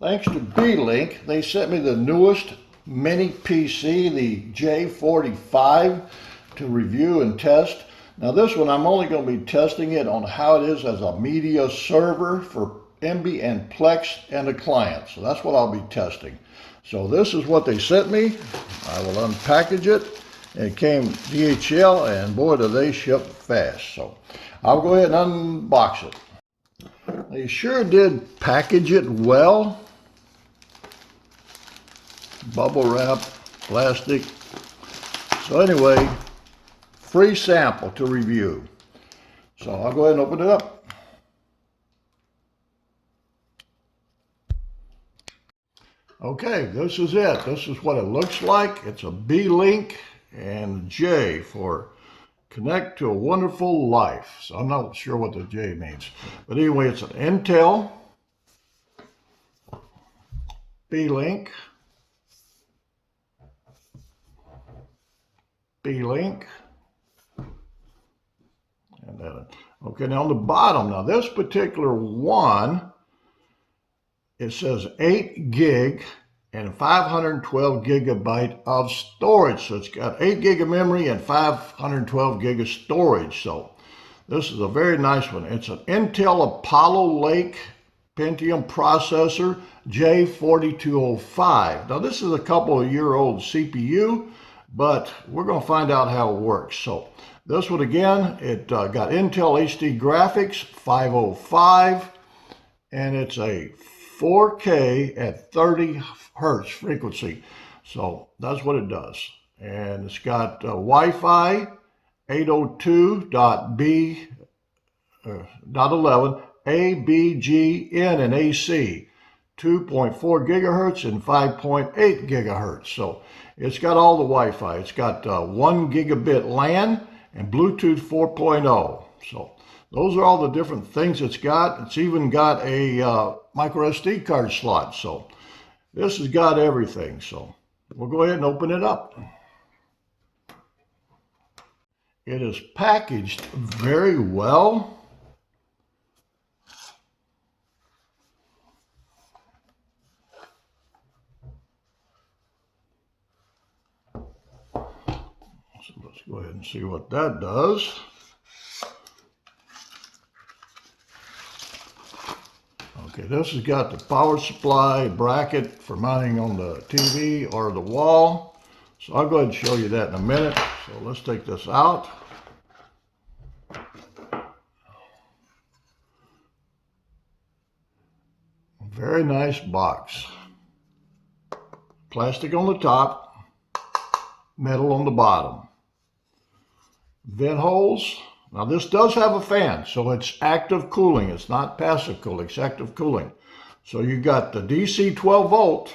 Thanks to Beelink, they sent me the newest MiniPC, the J45, to review and test. Now this one, I'm only going to be testing it on how it is as a media server for Emby and Plex and a client. So that's what I'll be testing. So this is what they sent me. I will unpackage it. It came DHL, and boy, do they ship fast. So I'll go ahead and unbox it. They sure did package it well. Bubble wrap, plastic. So anyway, free sample to review. So I'll go ahead and open it up. Okay, this is it. This is what it looks like. It's a Beelink and J for connect to a wonderful life. So I'm not sure what the J means. But anyway, it's an Intel Beelink. Beelink. And then, okay, now on the bottom, now this particular one, it says 8 gig and 512 gigabyte of storage. So it's got 8 gig of memory and 512 gig of storage. So this is a very nice one. It's an Intel Apollo Lake Pentium processor, J45. Now this is a couple of year old CPU, but we're going to find out how it works. So this one again, it got Intel HD graphics, 505, and it's a 4K at 30 hertz frequency. So that's what it does. And it's got Wi-Fi 802.11, A, B, G, N, and AC, 2.4 gigahertz and 5.8 gigahertz. So it's got all the Wi-Fi. It's got 1 gigabit LAN and Bluetooth 4.0. So those are all the different things it's got. It's even got a micro SD card slot. So this has got everything. So we'll go ahead and open it up. It is packaged very well. So let's go ahead and see what that does. Okay, this has got the power supply bracket for mounting on the TV or the wall. So I'll go ahead and show you that in a minute. So let's take this out. Very nice box. Plastic on the top, metal on the bottom. Vent holes. Now this does have a fan, so it's active cooling. It's not passive cooling, it's active cooling. So you got the DC 12 volt,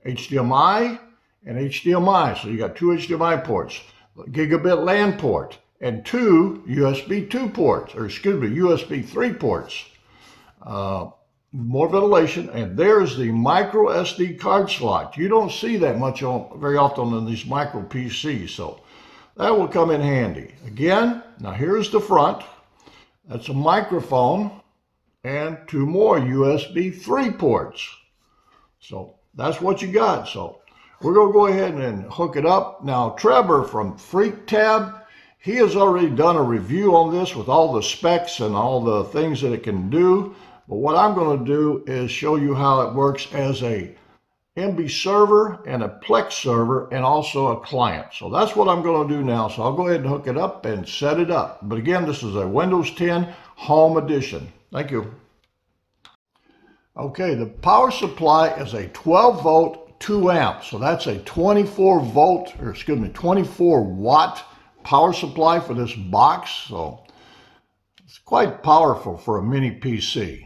HDMI, and HDMI. So you got 2 HDMI ports, gigabit LAN port, and 2 USB 2 ports, or excuse me, USB 3 ports. More ventilation, and there's the micro SD card slot. You don't see that much very often in these micro PCs, so that will come in handy. Again, now here's the front. That's a microphone and 2 more USB 3 ports. So that's what you got. So we're going to go ahead and hook it up. Now Trevor from Freak Tab, he has already done a review on this with all the specs and all the things that it can do. But what I'm going to do is show you how it works as a Emby server and a Plex server and also a client. So that's what I'm going to do now. So I'll go ahead and hook it up and set it up. But again, this is a Windows 10 Home Edition. Thank you. Okay, the power supply is a 12 volt, 2 amp. So that's a 24 volt, or excuse me, 24 watt power supply for this box. So it's quite powerful for a mini PC.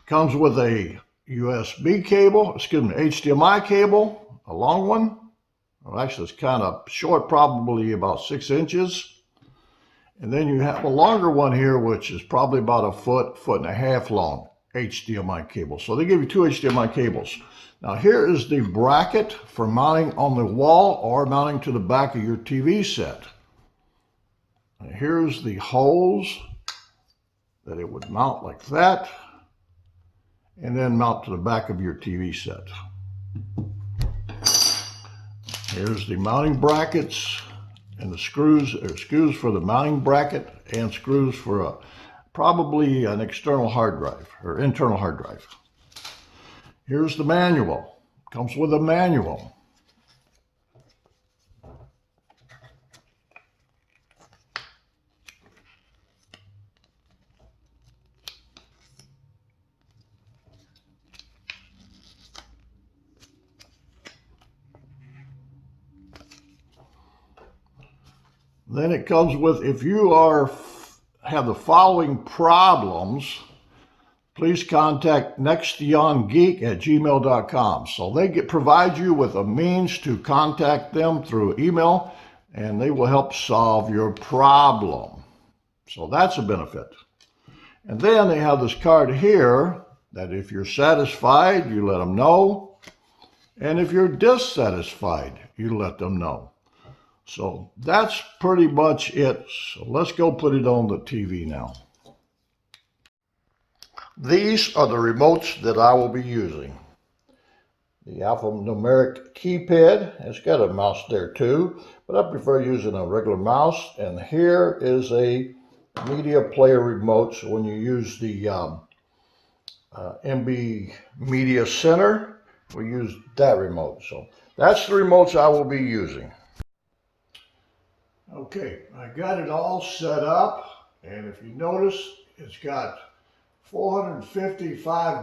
Comes with a USB cable, excuse me, HDMI cable, a long one. Well, actually, it's kind of short, probably about 6 inches. And then you have a longer one here, which is probably about a foot, foot and a half long HDMI cable. So they give you 2 HDMI cables. Now here is the bracket for mounting on the wall or mounting to the back of your TV set. And here's the holes that it would mount like that. and then mount to the back of your TV set. Here's the mounting brackets and the screws. There's screws for the mounting bracket and screws for probably an external hard drive or internal hard drive. Here's the manual. Comes with a manual. Then it comes with, if you have the following problems, please contact nextiongeek@gmail.com. So they provide you with a means to contact them through email, and they will help solve your problem. So that's a benefit. And then they have this card here that if you're satisfied, you let them know. And if you're dissatisfied, you let them know. So that's pretty much it. So let's go put it on the TV now. These are the remotes that I will be using. The alphanumeric keypad, it's got a mouse there too, but I prefer using a regular mouse. And here is a media player remote. So when you use the Emby Media Center, we use that remote. So that's the remotes I will be using. Okay, I got it all set up, and if you notice, it's got 455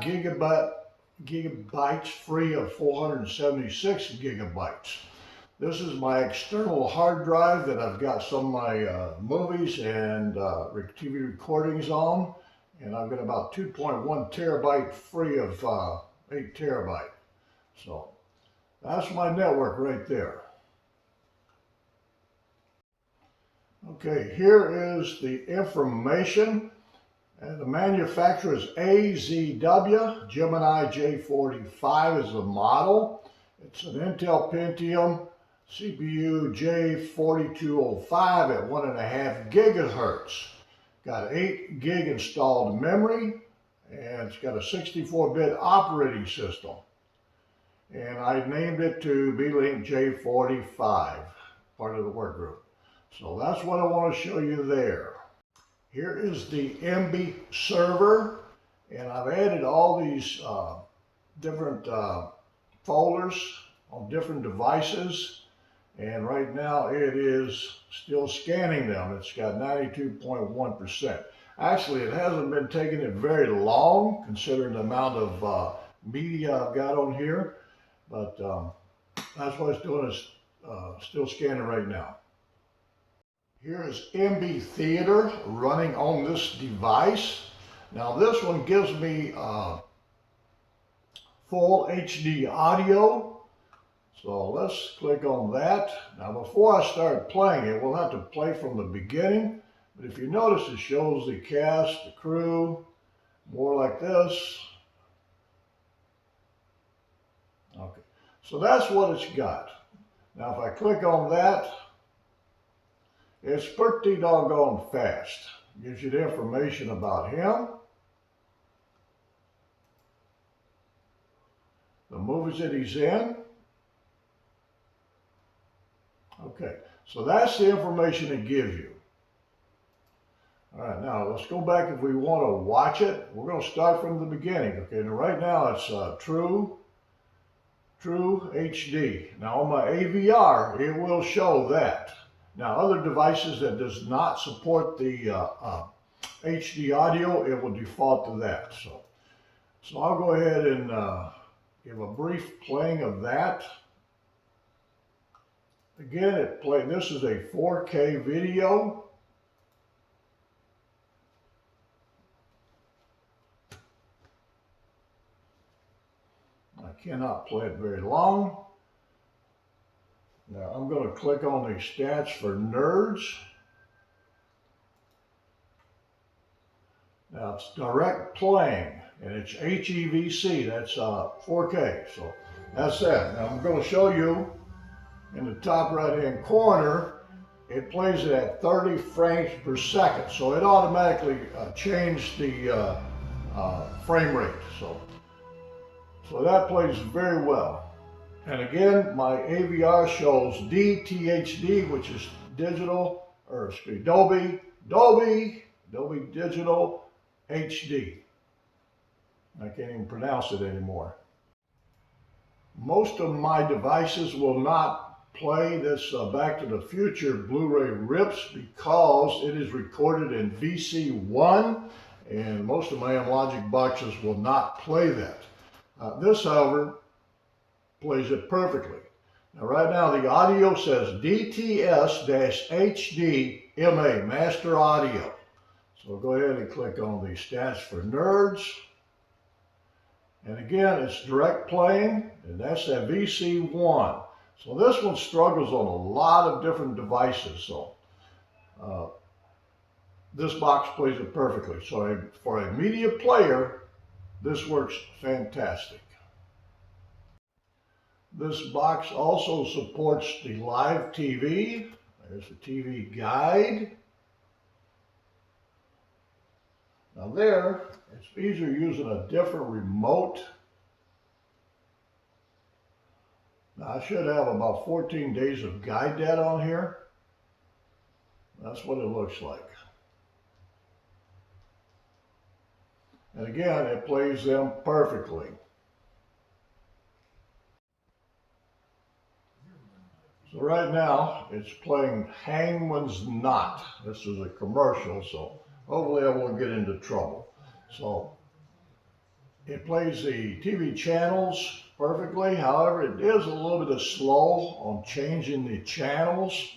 gigabytes free of 476 gigabytes. This is my external hard drive that I've got some of my movies and TV recordings on, and I've got about 2.1 terabyte free of 8 terabyte. So that's my network right there. Okay, here is the information. And the manufacturer is AZW. Gemini J45 is the model. It's an Intel Pentium CPU J4205 at 1.5 gigahertz. Got 8 gig installed memory, and it's got a 64-bit operating system. And I named it to Beelink J45, part of the work group. So that's what I want to show you there. Here is the Emby server, and I've added all these different folders on different devices, and right now it is still scanning them. It's got 92.1%. Actually, it hasn't been taking it very long considering the amount of media I've got on here, but that's what it's doing, is still scanning right now. Here is Emby Theater running on this device. Now this one gives me full HD audio. So let's click on that. Now before I start playing it, we'll have to play from the beginning. But if you notice, it shows the cast, the crew, more like this. Okay, so that's what it's got. Now if I click on that, it's pretty doggone fast. Gives you the information about him, the movies that he's in. Okay, so that's the information it gives you. All right, now let's go back if we want to watch it. We're going to start from the beginning. Okay, and right now it's True HD. Now on my AVR, it will show that. Now, other devices that does not support the HD audio, it will default to that. So I'll go ahead and give a brief playing of that. Again, this is a 4K video. I cannot play it very long. Now I'm going to click on the stats for nerds. Now it's direct playing, and it's HEVC, that's 4K, so that's that. Now I'm going to show you in the top right hand corner, it plays it at 30 frames per second, so it automatically changed the frame rate. So So that plays very well. And again, my AVR shows DTHD, which is digital, or excuse me, Dolby Digital HD. I can't even pronounce it anymore. Most of my devices will not play this Back to the Future Blu-ray rips because it is recorded in VC1, and most of my Amlogic boxes will not play that. This, however, plays it perfectly. Now, right now, the audio says DTS-HD-MA, Master Audio. So go ahead and click on the Stats for Nerds. And again, it's direct playing, and that's that VC1. So this one struggles on a lot of different devices. So this box plays it perfectly. So for a media player, this works fantastic. This box also supports the live TV. There's the TV guide. Now there, it's easier using a different remote. Now I should have about 14 days of guide data on here. That's what it looks like. And again, it plays them perfectly. So right now, it's playing Hangman's Knot. This is a commercial, so hopefully I won't get into trouble. So it plays the TV channels perfectly. However, it is a little bit slow on changing the channels,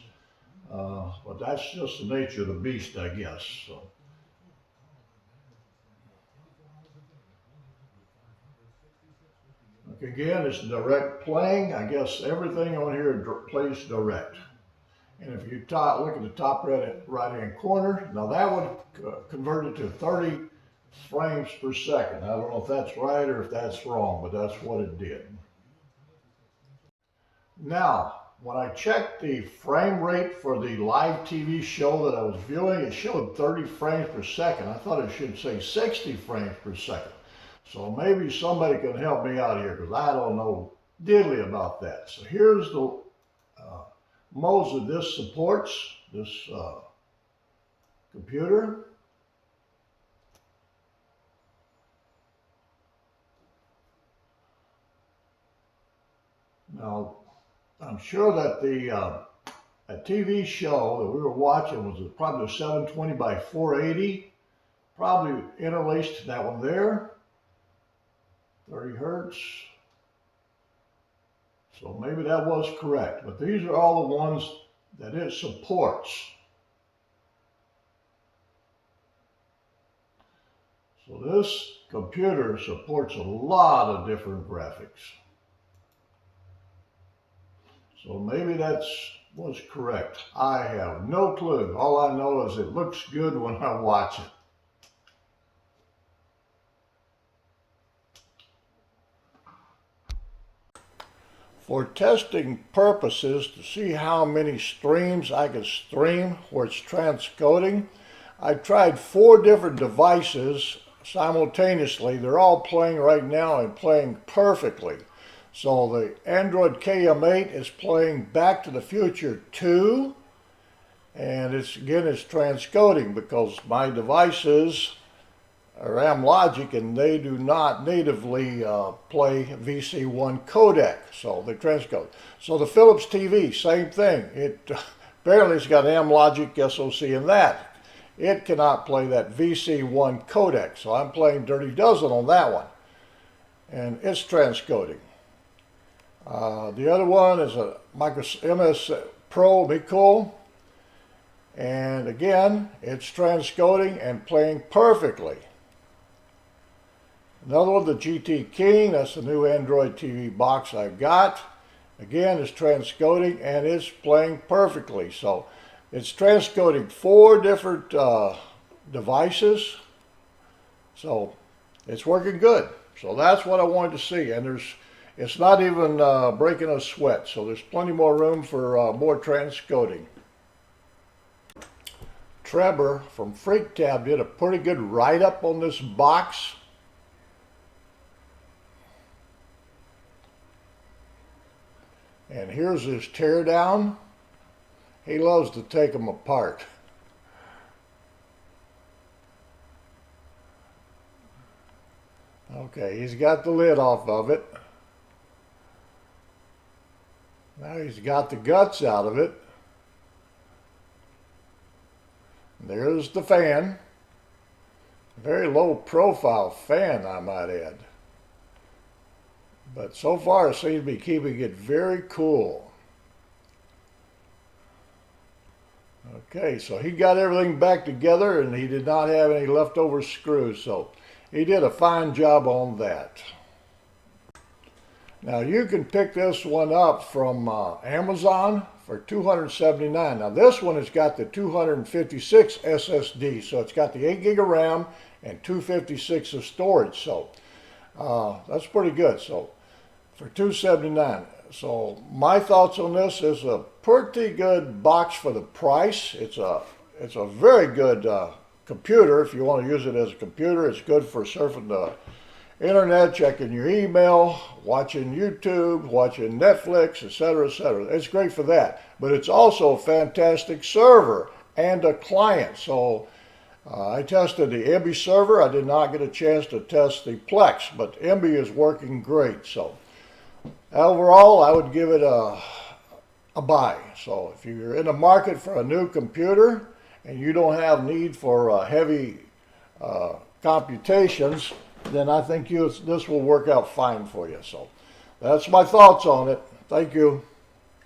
but that's just the nature of the beast, I guess. So. Again, it's direct playing. I guess everything on here plays direct. And if you look at the top right-hand corner, now that would convert it to 30 frames per second. I don't know if that's right or if that's wrong, but that's what it did. Now, when I checked the frame rate for the live TV show that I was viewing, it showed 30 frames per second. I thought it should say 60 frames per second. So maybe somebody can help me out here because I don't know diddly about that. So here's the modes that this supports, this computer. Now, I'm sure that a TV show that we were watching was probably a 720 by 480, probably interlaced that one there. 30 hertz. So maybe that was correct, but these are all the ones that it supports. So this computer supports a lot of different graphics. So maybe that was correct. I have no clue. All I know is it looks good when I watch it. For testing purposes, to see how many streams I can stream where it's transcoding, I tried 4 different devices simultaneously. They're all playing right now and playing perfectly. So the Android KM8 is playing Back to the Future 2, and it's transcoding because my devices are Amlogic and they do not natively play VC1 codec, so they transcode. So the Philips TV, same thing. Apparently it's got Amlogic SoC in that. It cannot play that VC1 codec, so I'm playing Dirty Dozen on that one, and it's transcoding. The other one is a MS Pro Mikol, and again, it's transcoding and playing perfectly. Another one, the GT King, that's the new Android TV box I've got. Again, it's transcoding and it's playing perfectly. So it's transcoding 4 different devices. So it's working good. So that's what I wanted to see. And it's not even breaking a sweat. So there's plenty more room for more transcoding. Trevor from FreakTab did a pretty good write-up on this box. And here's his tear down. He loves to take them apart. Okay, he's got the lid off of it. Now he's got the guts out of it. There's the fan. Very low profile fan, I might add. But so far it seems to be keeping it very cool. Okay, so he got everything back together and he did not have any leftover screws, so he did a fine job on that. Now you can pick this one up from Amazon for $279. Now this one has got the 256 SSD, so it's got the 8 gig of RAM and 256 of storage, so that's pretty good. So for $279. So my thoughts on this is a pretty good box for the price. It's a very good computer if you want to use it as a computer. It's good for surfing the internet, checking your email, watching YouTube, watching Netflix, etc., etc. It's great for that. But it's also a fantastic server and a client. So I tested the Emby server. I did not get a chance to test the Plex, but Emby is working great. So overall, I would give it a buy. So if you're in the market for a new computer and you don't have need for heavy computations, then I think this will work out fine for you. So that's my thoughts on it. Thank you.